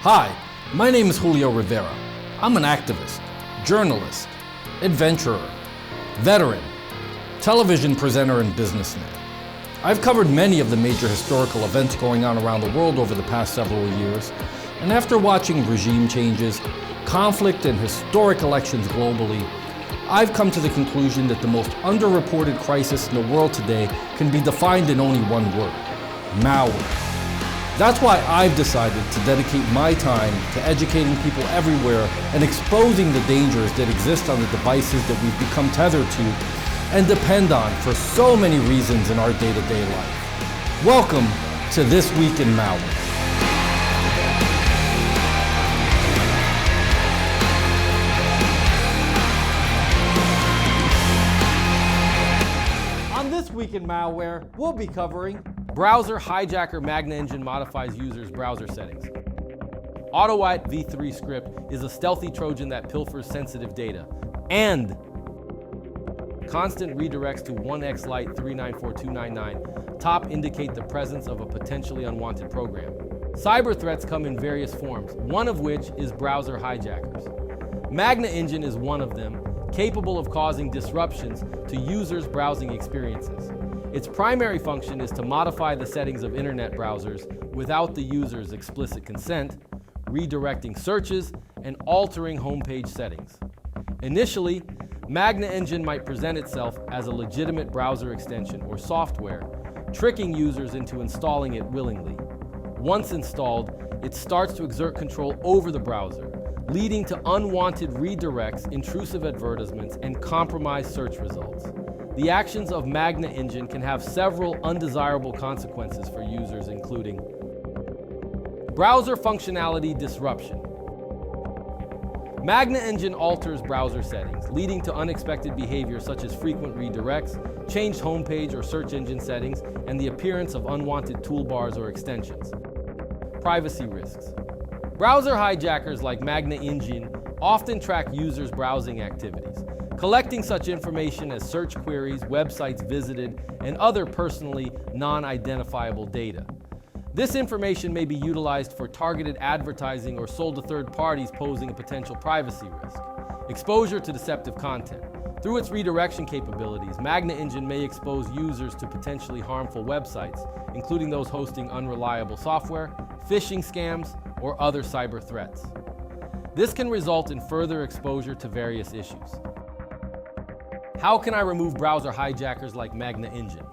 Hi, my name is Julio Rivera. I'm an activist, journalist, adventurer, veteran, television presenter, and businessman. I've covered many of the major historical events going on around the world over the past several years, and after watching regime changes, conflict, and historic elections globally, I've come to the conclusion that the most underreported crisis in the world today can be defined in only one word: malware. That's why I've decided to dedicate my time to educating people everywhere and exposing the dangers that exist on the devices that we've become tethered to and depend on for so many reasons in our day-to-day life. Welcome to This Week in Malware. On This Week in Malware, we'll be covering browser hijacker MagnaEngine modifies users' browser settings. Autoit v3 script is a stealthy Trojan that pilfers sensitive data. And constant redirects to 1xlite-394299.top indicate the presence of a potentially unwanted program. Cyber threats come in various forms, one of which is browser hijackers. MagnaEngine is one of them, capable of causing disruptions to users' browsing experiences. Its primary function is to modify the settings of internet browsers without the user's explicit consent, redirecting searches, and altering homepage settings. Initially, MagnaEngine might present itself as a legitimate browser extension or software, tricking users into installing it willingly. Once installed, it starts to exert control over the browser, leading to unwanted redirects, intrusive advertisements, and compromised search results. The actions of MagnaEngine can have several undesirable consequences for users, including browser functionality disruption. MagnaEngine alters browser settings, leading to unexpected behavior such as frequent redirects, changed homepage or search engine settings, and the appearance of unwanted toolbars or extensions. Privacy risks. Browser hijackers like MagnaEngine often track users' browsing activities, collecting such information as search queries, websites visited, and other personally non-identifiable data. This information may be utilized for targeted advertising or sold to third parties, posing a potential privacy risk. Exposure to deceptive content. Through its redirection capabilities, MagnaEngine may expose users to potentially harmful websites, including those hosting unreliable software, phishing scams, or other cyber threats. This can result in further exposure to various issues. How can I remove browser hijackers like MagnaEngine?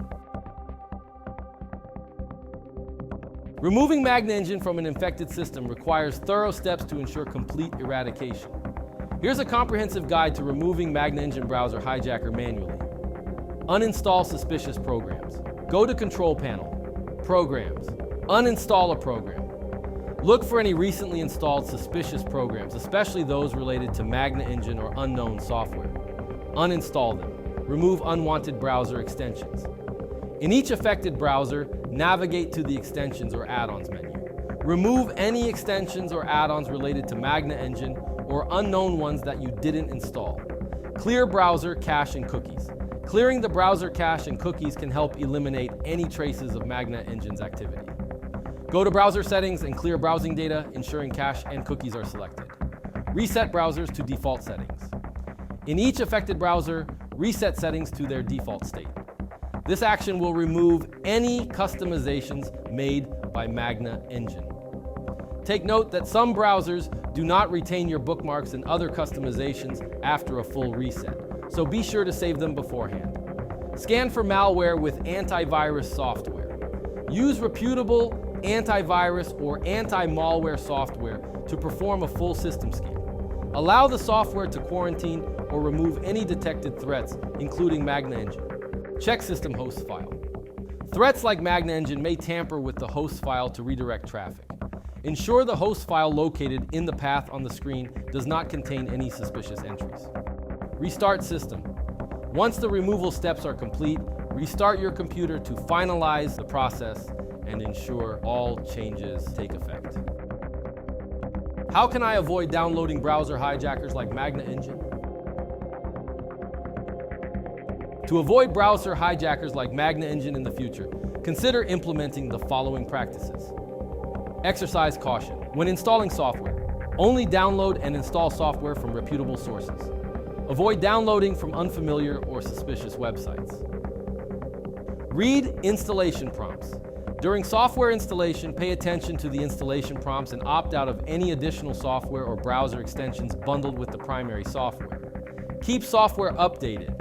Removing MagnaEngine from an infected system requires thorough steps to ensure complete eradication. Here's a comprehensive guide to removing MagnaEngine browser hijacker manually. Uninstall suspicious programs. Go to Control Panel, Programs, uninstall a program. Look for any recently installed suspicious programs, especially those related to MagnaEngine or unknown software. Uninstall them. Remove unwanted browser extensions. In each affected browser, navigate to the Extensions or Add-ons menu. Remove any extensions or add-ons related to MagnaEngine or unknown ones that you didn't install. Clear browser cache and cookies. Clearing the browser cache and cookies can help eliminate any traces of MagnaEngine's activity. Go to Browser Settings and clear browsing data, ensuring cache and cookies are selected. Reset browsers to default settings. In each affected browser, reset settings to their default state. This action will remove any customizations made by MagnaEngine. Take note that some browsers do not retain your bookmarks and other customizations after a full reset, so be sure to save them beforehand. Scan for malware with antivirus software. Use reputable antivirus or anti-malware software to perform a full system scan. Allow the software to quarantine or remove any detected threats, including MagnaEngine. Check system host file. Threats like MagnaEngine may tamper with the host file to redirect traffic. Ensure the host file located in the path on the screen does not contain any suspicious entries. Restart system. Once the removal steps are complete, restart your computer to finalize the process and ensure all changes take effect. How can I avoid downloading browser hijackers like MagnaEngine? To avoid browser hijackers like MagnaEngine in the future, consider implementing the following practices. Exercise caution. When installing software, only download and install software from reputable sources. Avoid downloading from unfamiliar or suspicious websites. Read installation prompts. During software installation, pay attention to the installation prompts and opt out of any additional software or browser extensions bundled with the primary software. Keep software updated.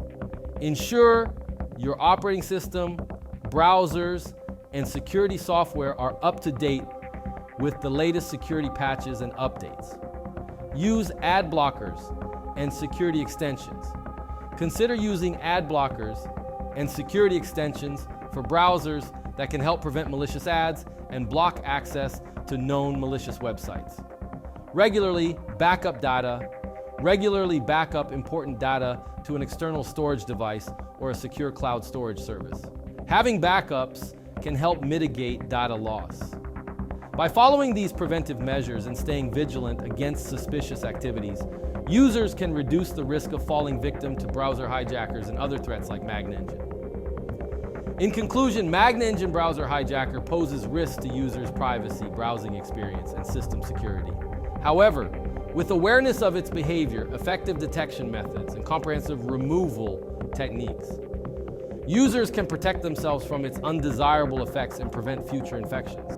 Ensure your operating system, browsers, and security software are up to date with the latest security patches and updates. Use ad blockers and security extensions. Consider using ad blockers and security extensions for browsers that can help prevent malicious ads and block access to known malicious websites. Regularly back up important data to an external storage device or a secure cloud storage service. Having backups can help mitigate data loss. By following these preventive measures and staying vigilant against suspicious activities, users can reduce the risk of falling victim to browser hijackers and other threats like MagnaEngine. In conclusion, MagnaEngine Browser Hijacker poses risks to users' privacy, browsing experience, and system security. However, with awareness of its behavior, effective detection methods, and comprehensive removal techniques, users can protect themselves from its undesirable effects and prevent future infections.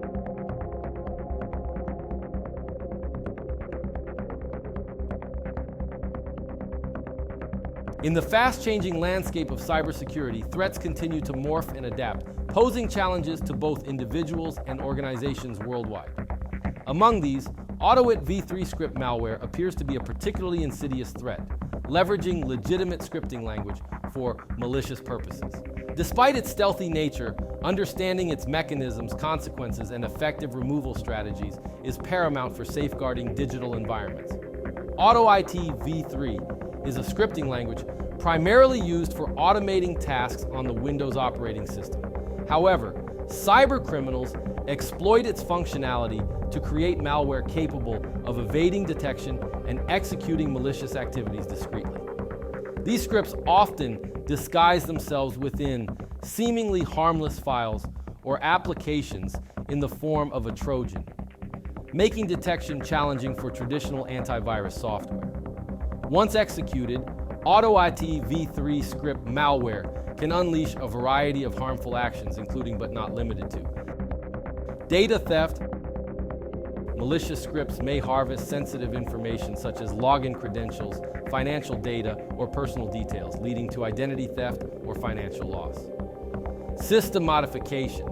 In the fast-changing landscape of cybersecurity, threats continue to morph and adapt, posing challenges to both individuals and organizations worldwide. Among these, Autoit v3 script malware appears to be a particularly insidious threat, leveraging legitimate scripting language for malicious purposes. Despite its stealthy nature, understanding its mechanisms, consequences, and effective removal strategies is paramount for safeguarding digital environments. Autoit v3 is a scripting language primarily used for automating tasks on the Windows operating system. However, cybercriminals exploit its functionality to create malware capable of evading detection and executing malicious activities discreetly. These scripts often disguise themselves within seemingly harmless files or applications in the form of a Trojan, making detection challenging for traditional antivirus software. Once executed, Autoit v3 script malware can unleash a variety of harmful actions, including but not limited to data theft. Malicious scripts may harvest sensitive information such as login credentials, financial data, or personal details, leading to identity theft or financial loss. System modification.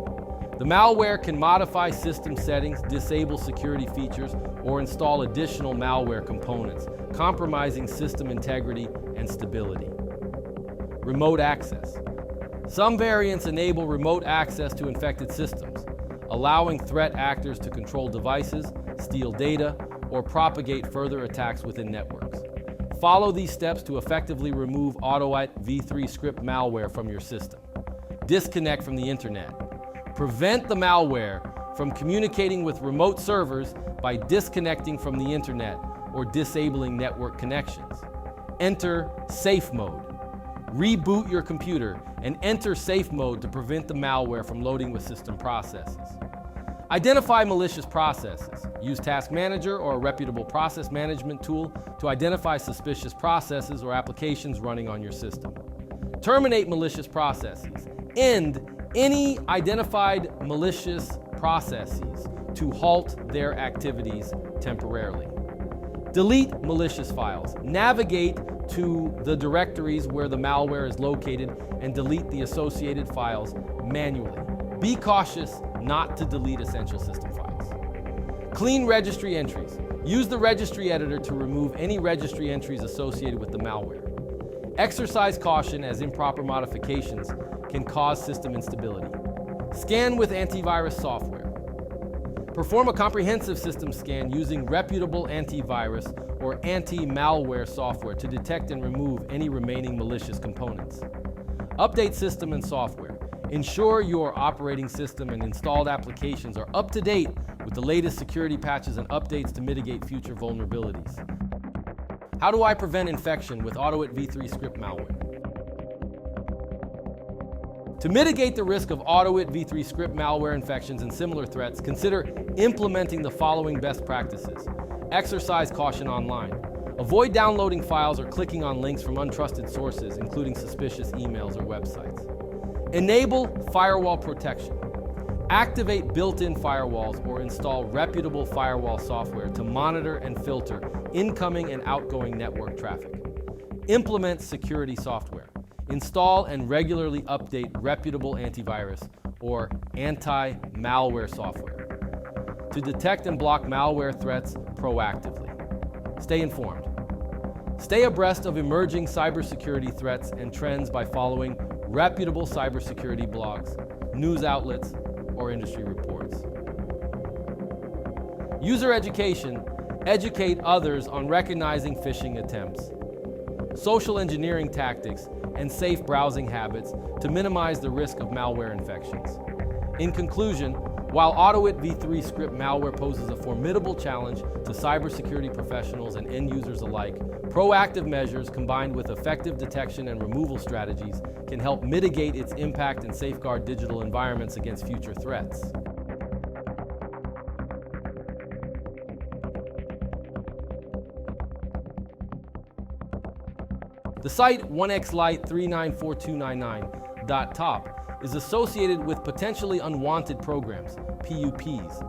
The malware can modify system settings, disable security features, or install additional malware components, compromising system integrity and stability. Remote access. Some variants enable remote access to infected systems, allowing threat actors to control devices, steal data, or propagate further attacks within networks. Follow these steps to effectively remove Autoit v3 script malware from your system. Disconnect from the internet. Prevent the malware from communicating with remote servers by disconnecting from the internet or disabling network connections. Enter safe mode. Reboot your computer and enter safe mode to prevent the malware from loading with system processes. Identify malicious processes. Use Task Manager or a reputable process management tool to identify suspicious processes or applications running on your system. Terminate malicious processes. End any identified malicious processes to halt their activities temporarily. Delete malicious files. Navigate to the directories where the malware is located and delete the associated files manually. Be cautious not to delete essential system files. Clean registry entries. Use the registry editor to remove any registry entries associated with the malware. Exercise caution as improper modifications can cause system instability. Scan with antivirus software. Perform a comprehensive system scan using reputable antivirus or anti-malware software to detect and remove any remaining malicious components. Update system and software. Ensure your operating system and installed applications are up to date with the latest security patches and updates to mitigate future vulnerabilities. How do I prevent infection with Autoit v3 script malware? To mitigate the risk of Autoit v3 script malware infections and similar threats, consider implementing the following best practices. Exercise caution online. Avoid downloading files or clicking on links from untrusted sources, including suspicious emails or websites. Enable firewall protection. Activate built-in firewalls or install reputable firewall software to monitor and filter incoming and outgoing network traffic. Implement security software. Install and regularly update reputable antivirus or anti-malware software to detect and block malware threats proactively. Stay informed. Stay abreast of emerging cybersecurity threats and trends by following reputable cybersecurity blogs, news outlets, or industry reports. User education. Educate others on recognizing phishing attempts, social engineering tactics, and safe browsing habits to minimize the risk of malware infections. In conclusion, while Autoit v3 script malware poses a formidable challenge to cybersecurity professionals and end users alike, proactive measures combined with effective detection and removal strategies can help mitigate its impact and safeguard digital environments against future threats. The site 1xlite-394299.top is associated with potentially unwanted programs, PUPs,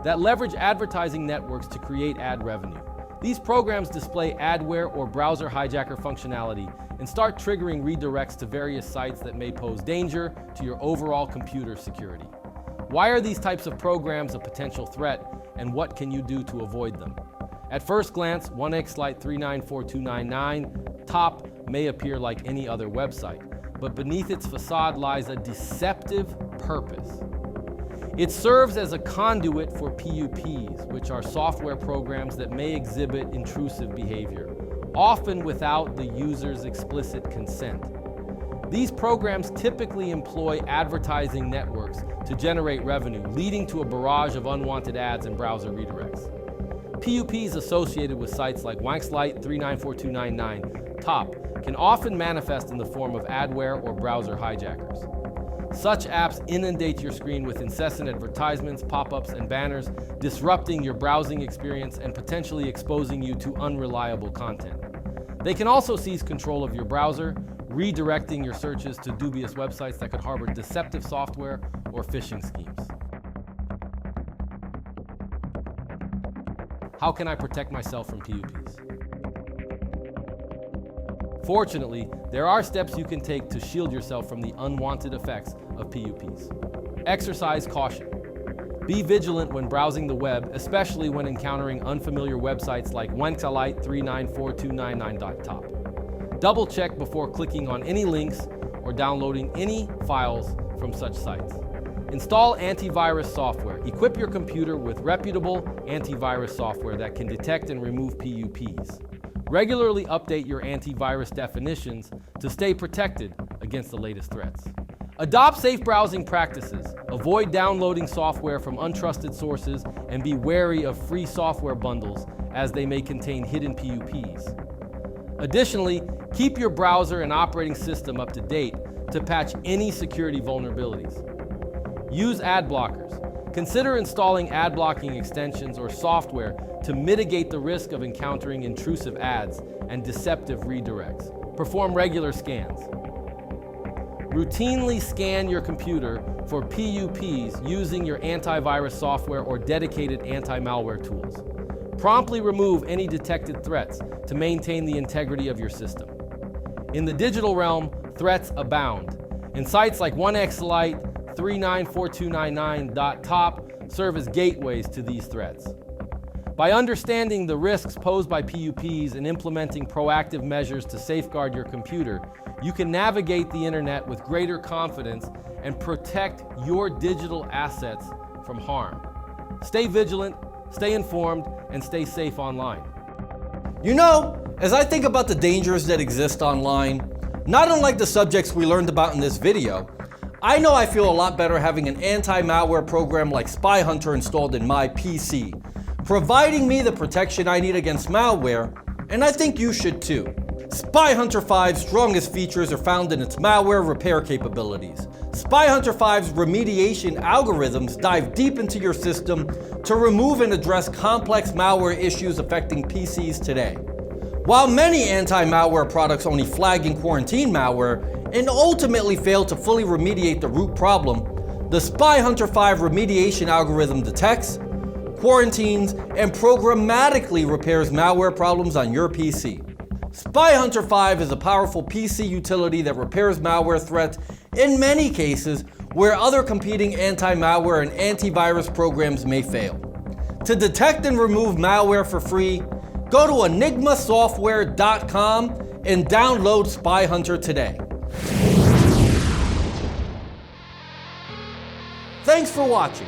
that leverage advertising networks to create ad revenue. These programs display adware or browser hijacker functionality and start triggering redirects to various sites that may pose danger to your overall computer security. Why are these types of programs a potential threat, and what can you do to avoid them? At first glance, 1xlite-394299.top may appear like any other website, but beneath its facade lies a deceptive purpose. It serves as a conduit for PUPs, which are software programs that may exhibit intrusive behavior, often without the user's explicit consent. These programs typically employ advertising networks to generate revenue, leading to a barrage of unwanted ads and browser redirects. PUPs associated with sites like 1xlite-394299.top can often manifest in the form of adware or browser hijackers. Such apps inundate your screen with incessant advertisements, pop-ups, and banners, disrupting your browsing experience and potentially exposing you to unreliable content. They can also seize control of your browser, redirecting your searches to dubious websites that could harbor deceptive software or phishing schemes. How can I protect myself from PUPs? Fortunately, there are steps you can take to shield yourself from the unwanted effects of PUPs. Exercise caution. Be vigilant when browsing the web, especially when encountering unfamiliar websites like 1xlite-394299.top. Double check before clicking on any links or downloading any files from such sites. Install antivirus software. Equip your computer with reputable antivirus software that can detect and remove PUPs. Regularly update your antivirus definitions to stay protected against the latest threats. Adopt safe browsing practices. Avoid downloading software from untrusted sources and be wary of free software bundles as they may contain hidden PUPs. Additionally, keep your browser and operating system up to date to patch any security vulnerabilities. Use ad blockers. Consider installing ad blocking extensions or software to mitigate the risk of encountering intrusive ads and deceptive redirects. Perform regular scans. Routinely scan your computer for PUPs using your antivirus software or dedicated anti-malware tools. Promptly remove any detected threats to maintain the integrity of your system. In the digital realm, threats abound, and sites like 1xlite-394299.top serve as gateways to these threats. By understanding the risks posed by PUPs and implementing proactive measures to safeguard your computer, you can navigate the internet with greater confidence and protect your digital assets from harm. Stay vigilant, stay informed, and stay safe online. You know, as I think about the dangers that exist online, not unlike the subjects we learned about in this video, I know I feel a lot better having an anti-malware program like Spy Hunter installed in my PC, providing me the protection I need against malware, and I think you should too. SpyHunter 5's strongest features are found in its malware repair capabilities. SpyHunter 5's remediation algorithms dive deep into your system to remove and address complex malware issues affecting PCs today. While many anti-malware products only flag and quarantine malware and ultimately fail to fully remediate the root problem, the SpyHunter 5 remediation algorithm detects, quarantines, and programmatically repairs malware problems on your PC. SpyHunter 5 is a powerful PC utility that repairs malware threats in many cases where other competing anti-malware and antivirus programs may fail. To detect and remove malware for free, go to enigmasoftware.com and download SpyHunter today. Thanks for watching.